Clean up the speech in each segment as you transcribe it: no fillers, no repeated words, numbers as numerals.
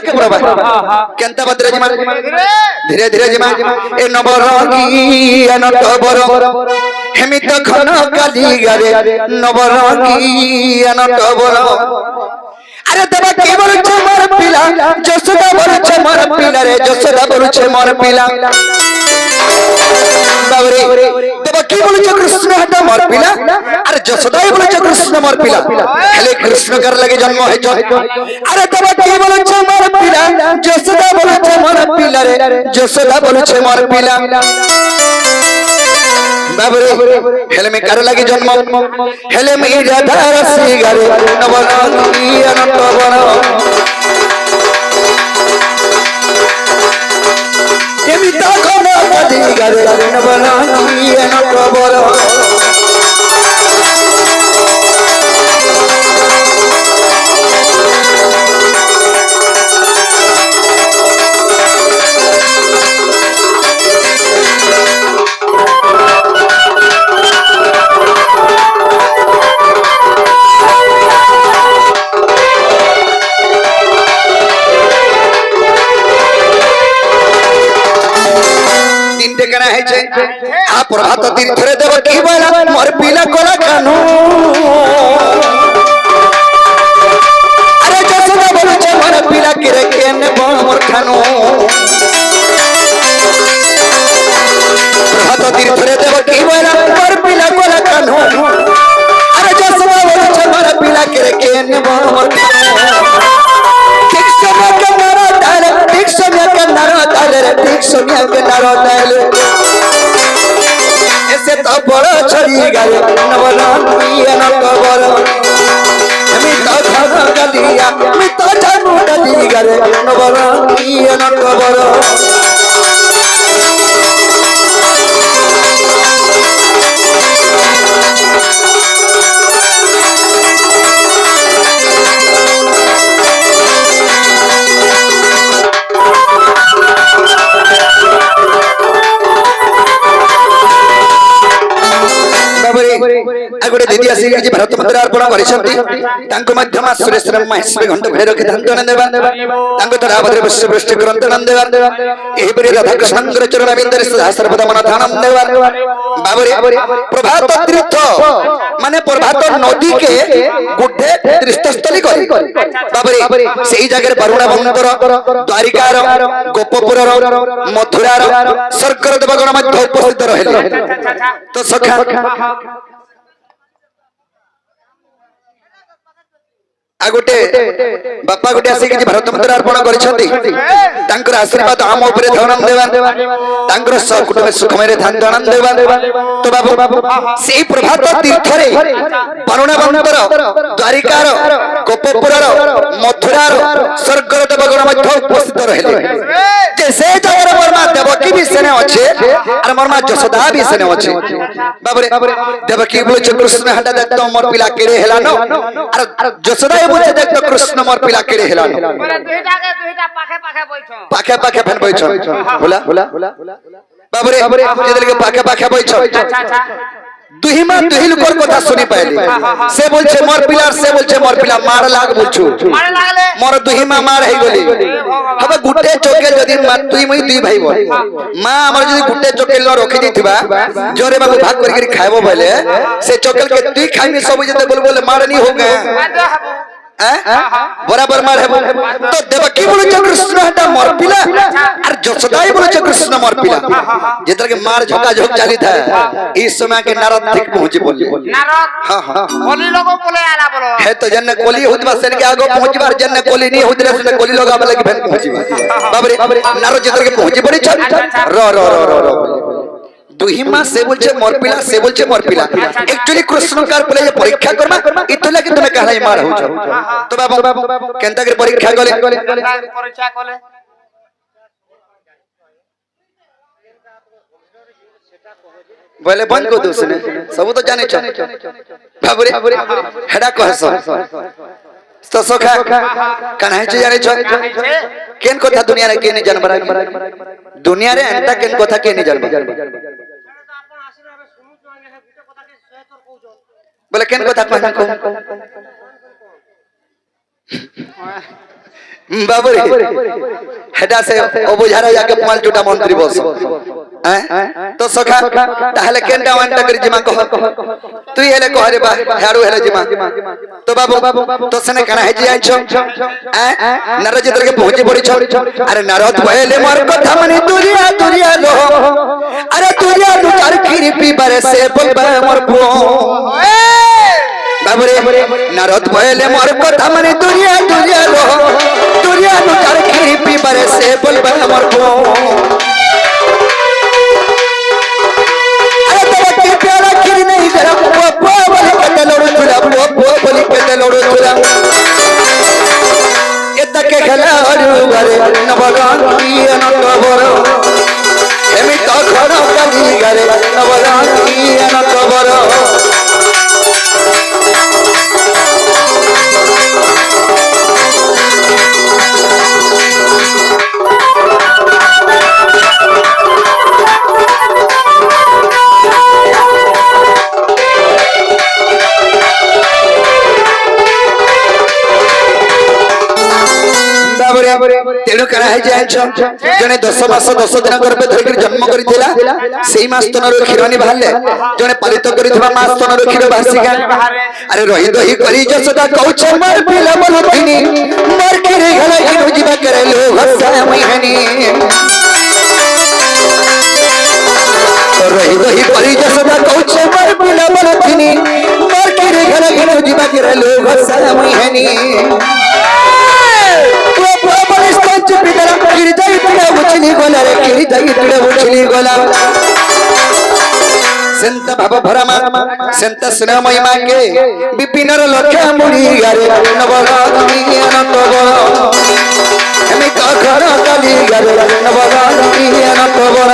के बराबर केनता बदरे जिमा धीरे धीरे जिमा ए नवरंगी अनत बर हेमित घन काली गारे नवरंगी अनत बर अरे देवा के बोलछे मोर पिला जसोदा बोलछे मोर पिला रे जसोदा बोलछे मोर पिला बाबरे देवा के बोलछे कृष्ण हटा मोर पिला अरे जसोदा बोलछे कृष्ण मोर पिला हेले कृष्ण कर लगे जन्म है जो अरे देवा के बोलछे मोर पिला जसोदा बोलछे मोर पिला रे जसोदा बोलछे मोर पिला बाबरे हेले में कर लगे जन्म हेले में राधा रसी गारे नवरंगी अनंत बर हेमिता घन काली गारे नवरंगी अनंत बर प्रभात तीर्थरे देव की बोला मोर पिला कोला कानू अरे जसोदा बोलछे मोर पिला किरे केने मोर खानू प्रभात तीर्थरे देव की बोला मोर पिला कोला कानू अरे जसोदा बोलछे मोर पिला किरे केने मोर खानू ठीक समय के नारा डाले ठीक समय के नारा डाले ठीक समय के नारा डाले ऐसे तो बड़ा छड़ी गाले नवरंगी अनंत बर मी तो घन गलिया मी तो जानू गली गाले नवरंगी अनंत बर आगोटे दीदी आसी जे भारत मंत्र अर्पण करिसंती तांको माध्यम सुरेश राम महेश्वरी घंट भैर के धंतन देवा तांको तरा भद्र विश्व वृष्टि ग्रंथन देवा एही परि राधा कृष्ण चरण बिंदरे सदा सर्वदा मन ध्यान देवा बाबरे प्रभात तीर्थ माने प्रभात नदी के गुड्ढे तीर्थस्थली करी बाबरे सेही जगह वरुणा बंदर द्वारिकार गोपपुर मथुरार सर्कर देवगण मध्य उपस्थित रहले तो सखा आगोटे बापा गोटे आसी कि भारत मंत्र अर्पण करिसंती तांकर आशीर्वाद आम ऊपर धनन देवा तांकर कुटुंब सुखमय रे धनन देवा तो बाबू सेही प्रभात तीर्थ रे वरुणा बंदर द्वारिकार गोपपुरर मथुरार स्वर्गर देवगण मध्य उपस्थित रहले जे से जगर वर्मा देवकी भी सेने अछि और वर्मा जशोदा भी सेने अछि बाबरे देवकी बोले कृष्ण हटा देख तो मोर पिला केड़े हेला न और जशोदा बोले देख तो कृष्ण मोर पिला केड़े हेला न बोले दुईटा पाखे पाखे बैठो पाखे पाखे फन बैठो बोला बाबरे जे दिल के पाखे पाखे बैठो अच्छा दुहिमा दुहिल कोर কথা শুনি পাইলি সে বলছে মোর পিলার সে বলছে মোর পিলা মার লাগ বলছু মার লাগলে মোর দুহিমা মার হই গলি হবে গুটে চোকে যদি তুই মই দুই ভাই বল মা আমার যদি গুটে চোকে ল রখি দিতিবা জোরে বাবু ভাগ করি খাইবো বলে সে চোকেল के তুই খাইমি সব যেতে বল বলে মার নি होगा बराबर मार है तो देवकी बोले कृष्ण हटा मोर पिला और जशोदा बोले कृष्ण मोर पिला जेतर के मार झोका झोक चली था इस समय के नारद ठीक पहुंचे बोले नारद हां हां कोली लोगो बोले आला बोलो है तो जन्ने कोली होतबा सेन के आगो पहुंचबार जन्ने कोली नहीं होतले से कोली लोग आबे लगे भेन पहुंचबा बाबरे नारद जेतर के पहुंचे पड़ी चल रो रो रो रो दुहिमा से बोलछे मोर पिला से बोलछे मोर पिला एक्चुअली कृष्ण कार बोले परीक्षा करबा इतला कि तुमे कहलाई मार हो छ तो बाबू केनता के परीक्षा गले परीक्षा कोले बोले बंद को दोसने सब तो जाने छ बाबरे हेडा कहस तो सखा कन्हाई छ जाने छ केन कथा दुनिया रे केन जानबरा दुनिया रे एंता केन कथा केन जानबा बोले केन कथा कहन को বাবুরে হেটা সে অবুঝারা যাকে পাল্টুটা মন্ত্রী বস তো সখা তাহলে কেনটা ওয়ানটা করে জিমা কহ তুই হেলে কহ রে বা হেড়ু হেলে জিমা তো বাবু তো সনে কানা হেজি আইছো নারদ যেতকে পৌঁছে পড়িছ আরে নারদ বলে মোর কথা মানে দুরিয়া দুরিয়া লো আরে দুরিয়া দু চার খিরি পিবারে সে বলবা মোর পো বাবুরে নারদ বলে মোর কথা মানে দুরিয়া দুরিয়া লো দুরিয়া দু চার খিরি পিবারে সে বলবা মোর পো তেণু কারা হয়ে যাইছ জনে 10 মাস 10 দিন গর্ভে ধরিকি জন্ম করিছিলা সেই মাস তনর ক্ষীরনি বাহারে জনে পালিত করিଥିବା মাস তনর ক্ষীর বাহাসিকা আরে রহি দহি করি যশোদা কৌছে মার পিলা বলতিনি মার কেরে গলা ইনু জিবা করে লো ভাষা মইহানি রহি দহি করি যশোদা কৌছে মার পিলা বলতিনি মার কেরে গলা ইনু জিবা করে লো ভাষা মইহানি सेंत भाव भरमा सेंत स्नेह महिमा के विपिनर लक्ष्य मुड़ी गारे नवरात्रि अनंत बड़ एमित घर काली गारे नवरात्रि अनंत बड़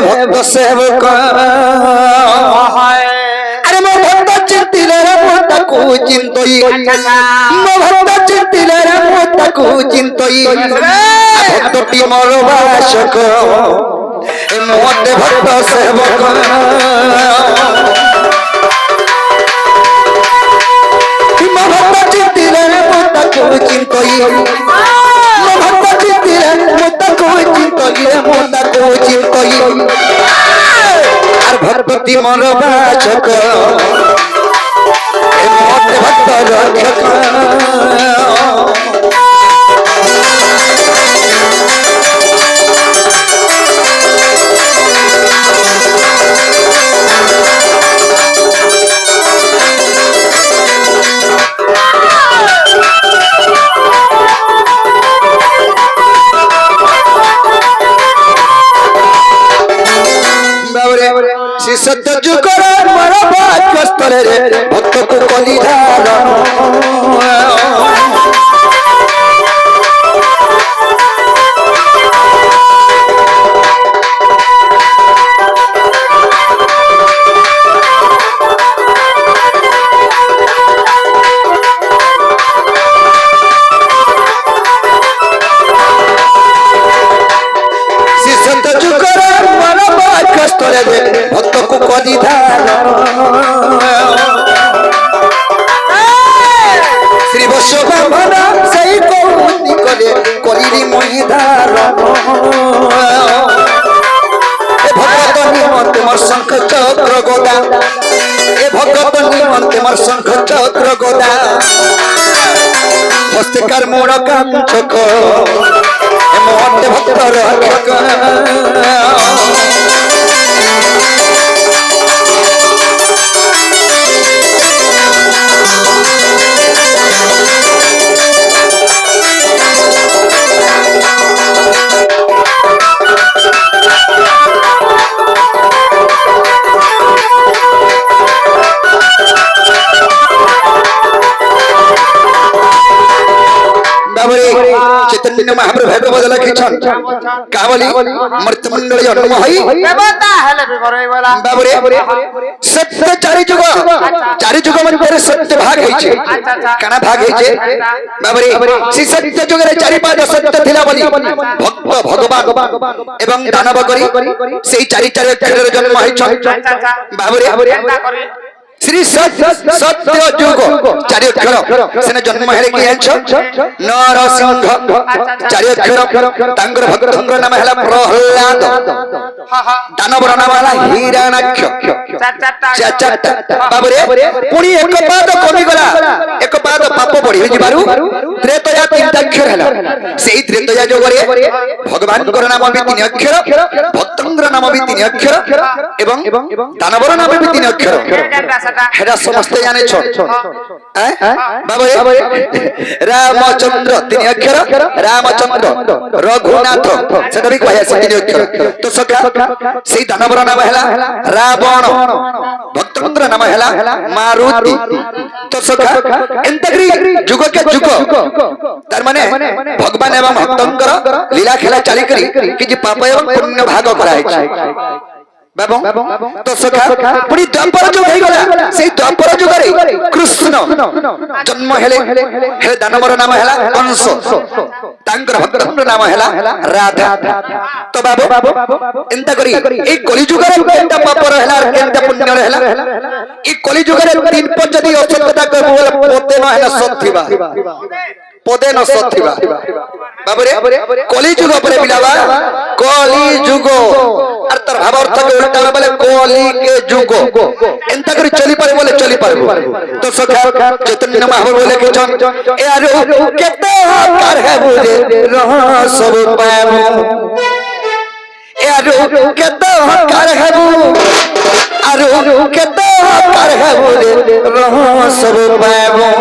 भक्त सेवक अरे मो भक्त चिंतिले रे मोता को चिंतई मो भक्त चिंतिले रे मोता को चिंतई भक्त टी मोर वासक ए मोते भक्त सेवक मो भक्त चिंतिले रे मोता को चिंतई मो भक्त चिंतिले मोता को चिंतई मोता को चिंतई भक्ति मन वाचक भक्त रक्षक सत्य जुगर मर भाग्यस्थल रे भक्त को कली धारण भक्त को कदी श्री बसुभन से कौती करे करी महिधार भगत निमंत मोर शंख चक्र गदा ए भगत निमंत मोर शंख चक्र गदा हस्तिकार मोर कांचक ए मोहते भक्त रक्षक बाबरे चैतन्य महाप्रभु भागवत लिखिछन कावली मृत्युमंडल जन्म हई देवता हेले भी करे बोला बाबरे सत्य चारि जुग मध्ये सत्य भाग होइछे काना भाग होइछे बाबरे सी सत्य जुगरे चारि पाद सत्य थिला बोली भक्त भगवान एवं दानव करी सेई चारि अक्षर जन्म होइछन बाबरे श्री सत्य जुग चारि अक्षर सेने जन्म हेले कि आछो नरसिंह चारि अक्षर तांकर भक्तंकर नाम हला प्रहलाद दानवर नाम हला हिरण्याक्ष बाबरे पुनी एक पाद कमी गला एक पाद पाप बढ़ी जिबारु त्रेतया तीन अक्षर हला सेई त्रेतया जुगरे भगवान कर नाम भी तीन अक्षर भक्तंकर नाम भी तीन अक्षर एवं दानवर नाम भी तीन अक्षर हेरा समस्त जाने छो बाबरे रामचंद्र तीन अक्षर रामचंद्र रघुनाथ सेटा भी कहया से तीन अक्षर तो सका सेई दानवर नाम हला रावण भक्तंकर नाम हला मारुति तो सका एंतग्री जुग के जुग तार माने भगवान एवं भक्तंकर लीला खेला चाली करी कि जे पाप एवं पुण्य भाग करा है बाबू तो सखा पुनी द्वापर जुग हे गला सेई द्वापर जुगरे कृष्ण जन्म हेले हे दानवर नाम हला कंस तांकर भक्तंकर नाम हला राधा तो बाबू एंता करी ए कली जुगरे केंता पाप रहला केंता पुण्य रहला ए कली जुगरे तीन पद जदी असत्यता करबो पोते न हेला सत्थिबा पदे न सत्थिबा बाबरे कली जुग पर बिलावा कली जुग अर्थ भाव अर्थ के उल्टा बोले कली के जुग एंता करी चली पारे बोले चली पारबो तो सखा चैतन्य महाप्रभु बोले के जन ए आरो केते हकार है बुझे रह सब पाबो ए आरो केते हकार है बु आरो केते हकार है बुझे रह सब पाबो